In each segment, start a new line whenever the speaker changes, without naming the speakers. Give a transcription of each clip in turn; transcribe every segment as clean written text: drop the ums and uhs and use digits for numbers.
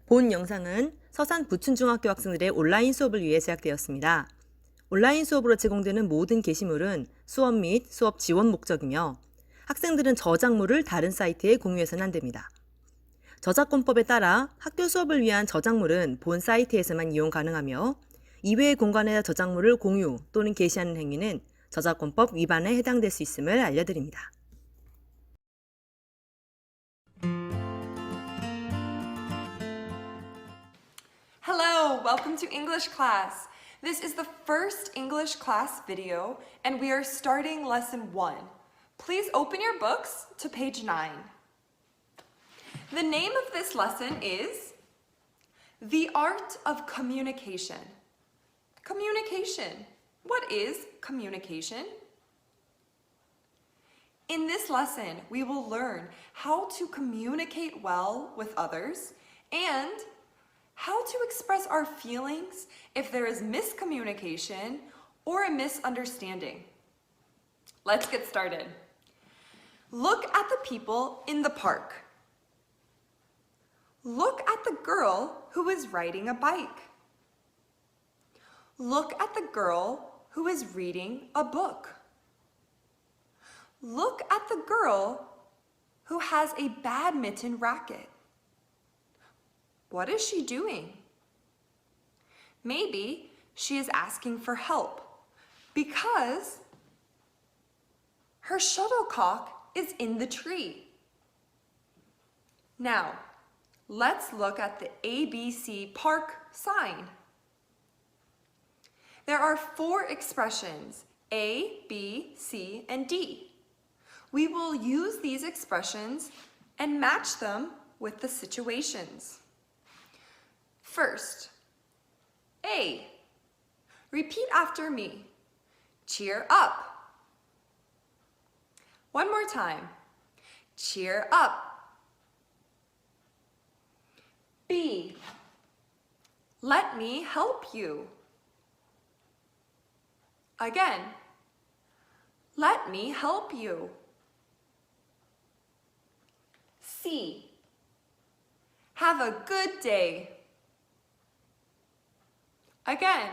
본 영상은 서산 부춘중학교 학생들의 온라인 수업을 위해 제작되었습니다. 온라인 수업으로 제공되는 모든 게시물은 수업 및 수업 지원 목적이며 학생들은 저작물을 다른 사이트에 공유해서는 안 됩니다. 저작권법에 따라 학교 수업을 위한 저작물은 본 사이트에서만 이용 가능하며 이외의 공간에서 저작물을 공유 또는 게시하는 행위는 저작권법 위반에 해당될 수 있음을 알려드립니다.
Hello, welcome to English class. This is the first English class video and we are starting lesson 1. Please open your books to page 9. The name of this lesson is The Art of Communication. Communication. What is communication? In this lesson, we will learn how to communicate well with others and how to express our feelings if there is miscommunication or a misunderstanding. Let's get started. Look at the people in the park. Look at the girl who is riding a bike. Look at the girl who is reading a book. Look at the girl who has a badminton racket. What is she doing? Maybe she is asking for help because her shuttlecock is in the tree. Now, let's look at the ABC Park sign. There are 4 expressions, A, B, C, and D. We will use these expressions and match them with the situations. First, A. Repeat after me. Cheer up. One more time. Cheer up. B. Let me help you. Again. Let me help you. C. Have a good day. Again.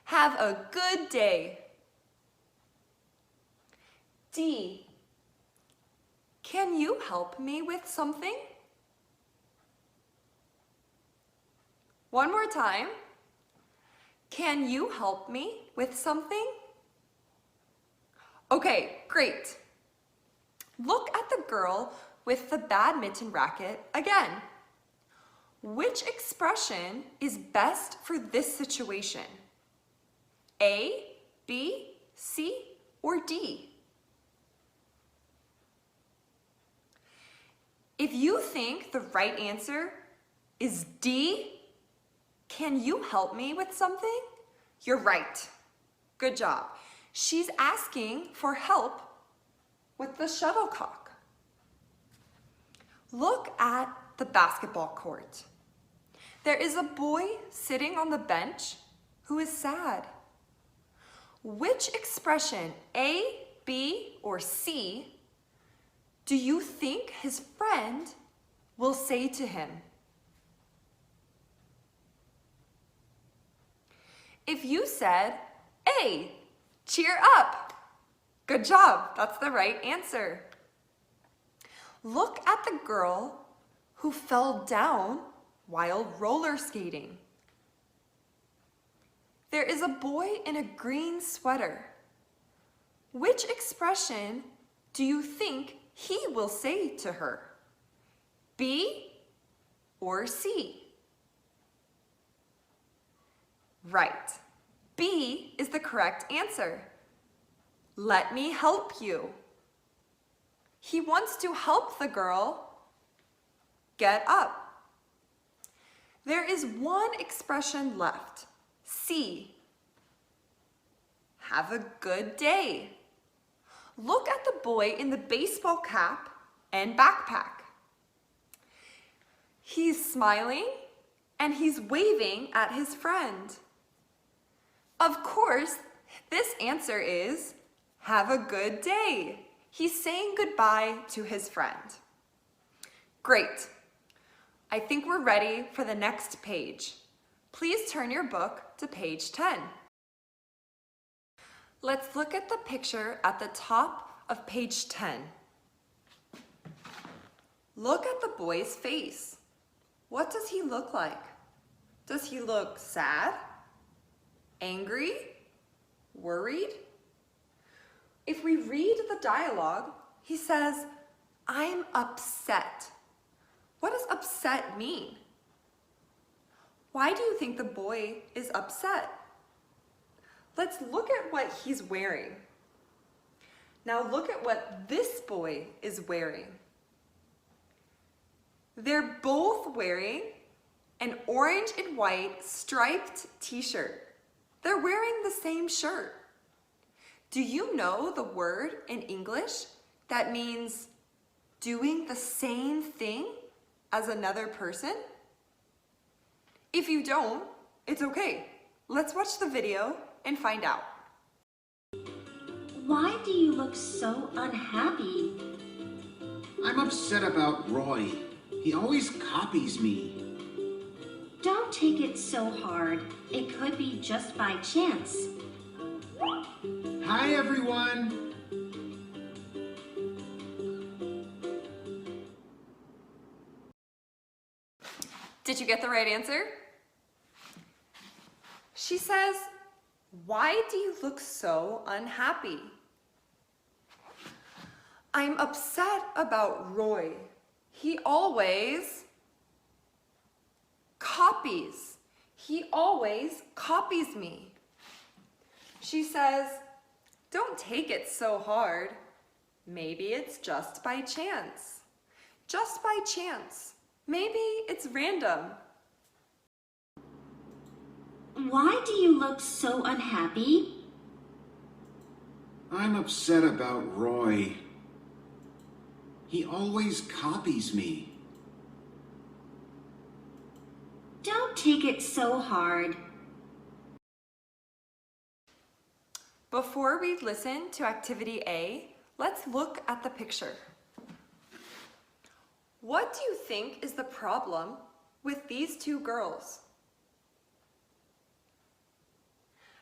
Have a good day. D. Can you help me with something? One more time. Can you help me with something? Okay, great. Look at the girl with the badminton racket again. Which expression is best for this situation? A, B, C, or D? If you think the right answer is D, can you help me with something? You're right. Good job. She's asking for help with the shuttlecock. Look at the basketball court. There is a boy sitting on the bench who is sad. Which expression, A, B, or C, do you think his friend will say to him? If you said, A, cheer up. Good job, that's the right answer. Look at the girl who fell down while roller skating. There is a boy in a green sweater. Which expression do you think he will say to her? B or C? Right. B is the correct answer. Let me help you. He wants to help the girl get up. There is one expression left. C. Have a good day. Look at the boy in the baseball cap and backpack. He's smiling and he's waving at his friend. Of course, this answer is have a good day. He's saying goodbye to his friend. Great. I think we're ready for the next page. Please turn your book to page 10. Let's look at the picture at the top of page 10. Look at the boy's face. What does he look like? Does he look sad? Angry? Worried? If we read the dialogue, he says, "I'm upset." What does upset mean? Why do you think the boy is upset? Let's look at what he's wearing. Now look at what this boy is wearing. They're both wearing an orange and white striped t-shirt. They're wearing the same shirt. Do you know the word in English that means doing the same thing as another person? If you don't, it's okay. Let's watch the video and find out.
Why do you look so unhappy?
I'm upset about Roy. He always copies me.
Don't take it so hard. It could be just by chance.
Hi, everyone.
Did you get the right answer? She says, "Why do you look so unhappy?" I'm upset about Roy. He always copies. He always copies me. She says, "Don't take it so hard. Maybe it's just by chance." Just by chance. Maybe it's random.
Why do you look so unhappy?
I'm upset about Roy. He always copies me.
Don't take it so hard.
Before we listen to activity A, let's look at the picture. What do you think is the problem with these two girls?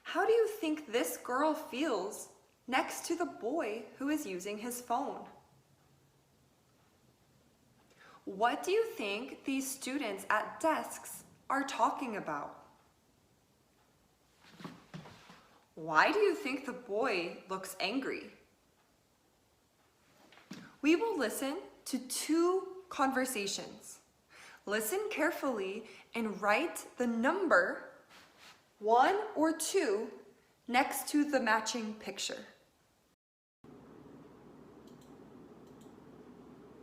How do you think this girl feels next to the boy who is using his phone? What do you think these students at desks are talking about? Why do you think the boy looks angry? We will listen to two conversations. Listen carefully and write the number 1 or 2 next to the matching picture.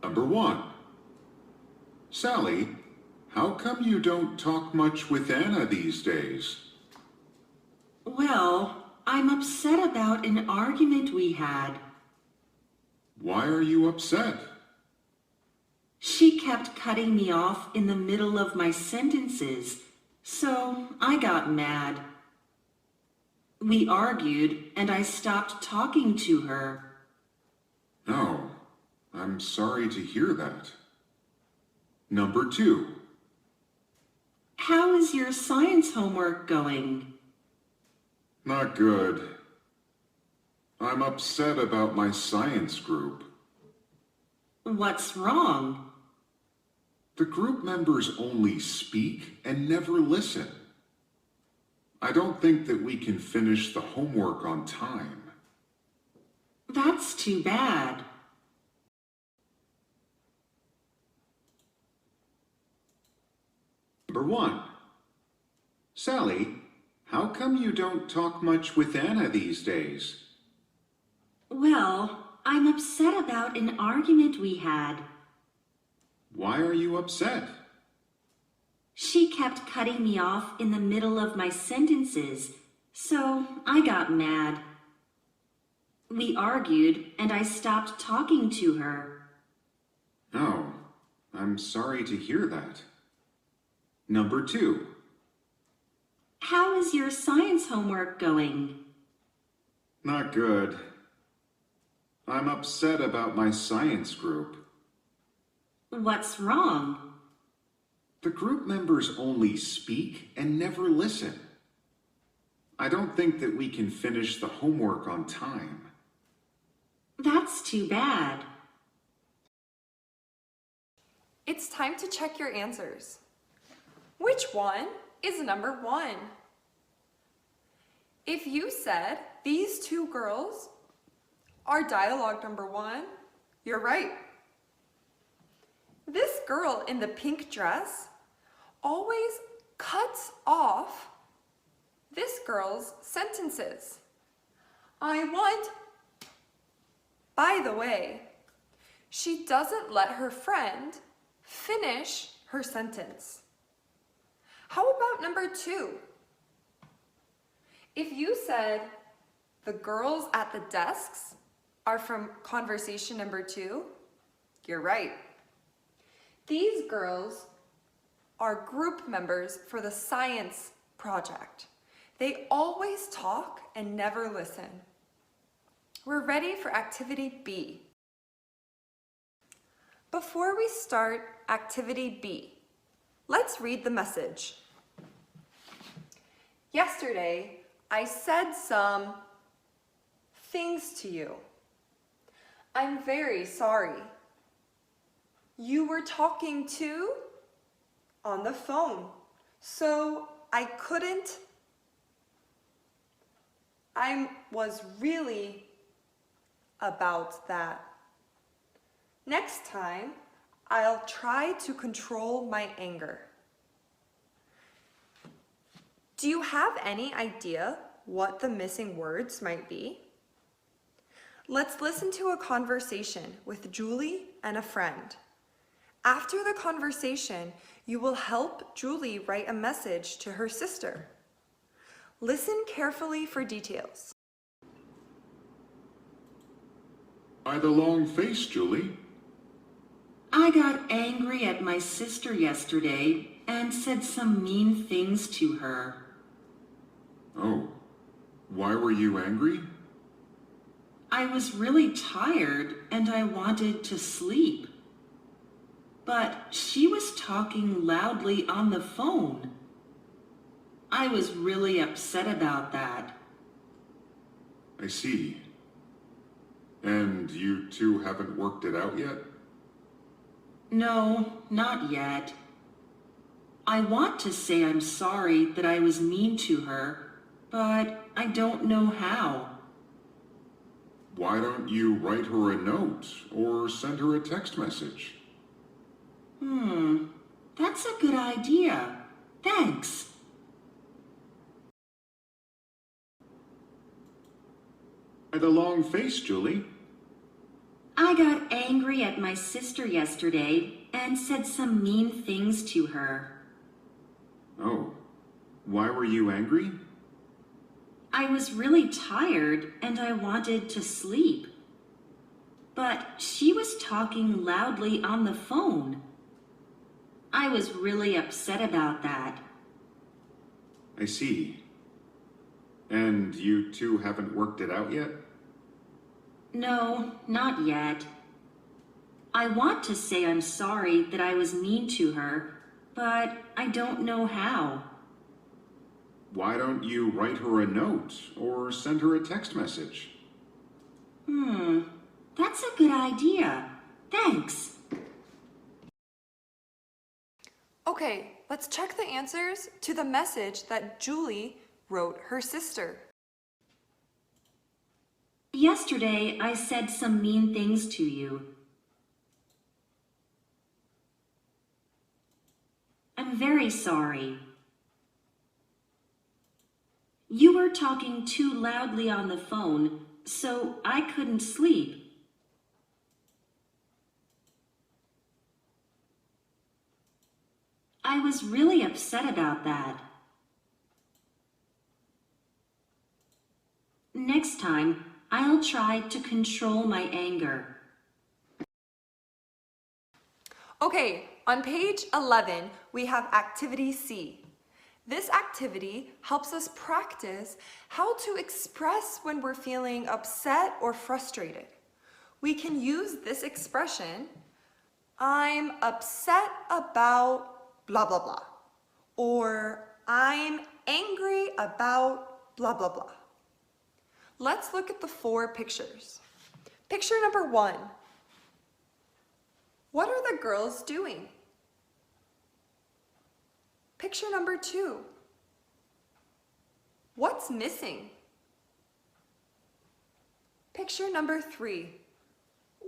Number 1. Sally, how come you don't talk much with Anna these days?
Well, I'm upset about an argument we had.
Why are you upset?
She kept cutting me off in the middle of my sentences, so I got mad. We argued and I stopped talking to her.
No, I'm sorry to hear that. Number 2.
How is your science homework going?
Not good. I'm upset about my science group.
What's wrong?
The group members only speak and never listen. I don't think that we can finish the homework on time.
That's too bad.
Number 1. Sally, how come you don't talk much with Anna these days?
Well, I'm upset about an argument we had.
Why are you upset?
She kept cutting me off in the middle of my sentences, so I got mad. We argued and I stopped talking to her.
Oh, I'm sorry to hear that. Number 2.
How is your science homework going?
Not good. I'm upset about my science group.
What's wrong?
The group members only speak and never listen. I don't think that we can finish the homework on time.
That's too bad.
It's time to check your answers. Which one is number 1? If you said these two girls are dialogue number 1, you're right. This girl in the pink dress always cuts off this girl's sentences. I want, by the way, she doesn't let her friend finish her sentence. How about number 2? If you said the girls at the desks are from conversation number 2, you're right. These girls are group members for the science project. They always talk and never listen. We're ready for activity B. Before we start activity B, let's read the message. Yesterday, I said some things to you. I'm very sorry. You were talking to on the phone, so I couldn't. I was really about that. Next time, I'll try to control my anger. Do you have any idea what the missing words might be? Let's listen to a conversation with Julie and a friend. After the conversation, you will help Julie write a message to her sister. Listen carefully for details.
By the long face, Julie.
I got angry at my sister yesterday and said some mean things to her.
Oh, why were you angry?
I was really tired and I wanted to sleep. But she was talking loudly on the phone. I was really upset about that.
I see. And you two haven't worked it out yet?
No, not yet. I want to say I'm sorry that I was mean to her, but I don't know how.
Why don't you write her a note or send her a text message?
That's a good idea. Thanks.
By the long face, Julie.
I got angry at my sister yesterday and said some mean things to her.
Oh, why were you angry?
I was really tired and I wanted to sleep. But she was talking loudly on the phone. I was really upset about that.
I see. And you two haven't worked it out yet?
No, not yet. I want to say I'm sorry that I was mean to her, but I don't know how.
Why don't you write her a note or send her a text message?
That's a good idea. Thanks.
Okay, let's check the answers to the message that Julie wrote her sister.
Yesterday, I said some mean things to you. I'm very sorry. You were talking too loudly on the phone, so I couldn't sleep. I was really upset about that. Next time, I'll try to control my anger.
Okay, on page 11, we have activity C. This activity helps us practice how to express when we're feeling upset or frustrated. We can use this expression, I'm upset about blah, blah, blah. Or I'm angry about blah, blah, blah. Let's look at the 4 pictures. Picture number 1. What are the girls doing? Picture number 2. What's missing? Picture number 3.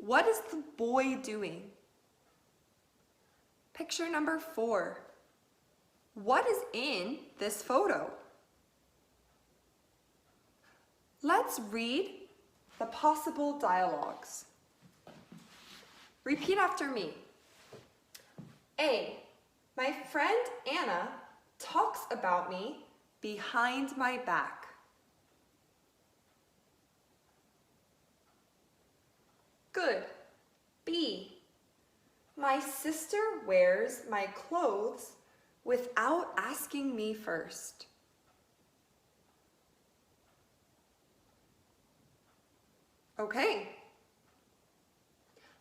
What is the boy doing? Picture number 4. What is in this photo? Let's read the possible dialogues. Repeat after me. A. My friend Anna talks about me behind my back. Good. B. My sister wears my clothes without asking me first. Okay.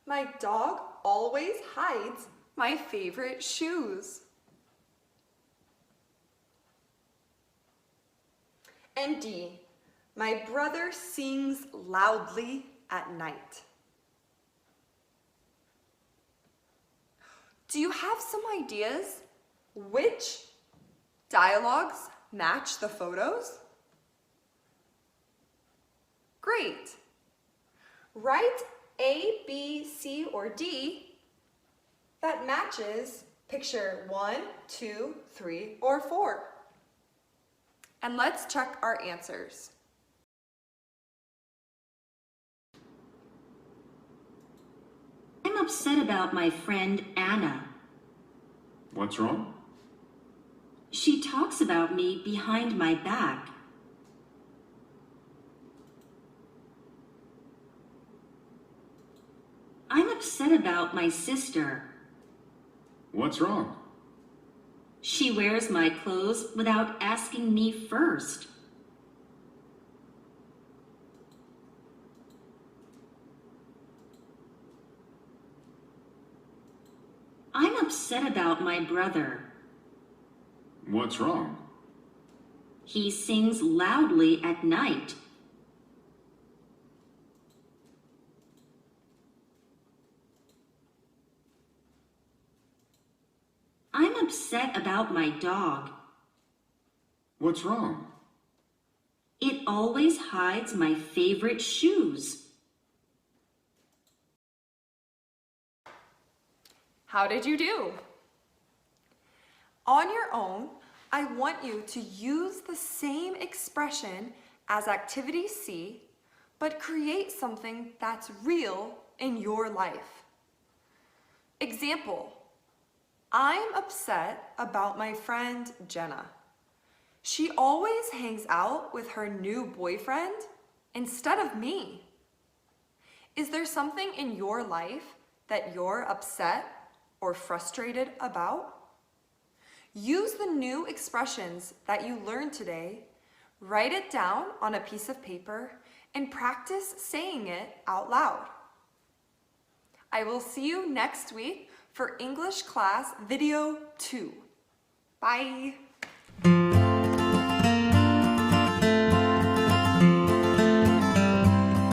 My dog always hides my favorite shoes. And D. My brother sings loudly at night. Do you have some ideas which dialogues match the photos? Great. Write A, B, C, or D that matches picture 1, 2, 3, or 4. And let's check our answers.
I'm upset about my friend Anna.
What's wrong?
She talks about me behind my back. I'm upset about my sister.
What's wrong?
She wears my clothes without asking me first. I'm upset about my brother.
What's wrong?
He sings loudly at night. I'm upset about my dog.
What's wrong?
It always hides my favorite shoes.
How did you do? On your own, I want you to use the same expression as activity C, but create something that's real in your life. Example, I'm upset about my friend Jenna. She always hangs out with her new boyfriend instead of me. Is there something in your life that you're upset or frustrated about? Use the new expressions that you learned today, write it down on a piece of paper, and practice saying it out loud. I will see you next week for English class video 2. Bye.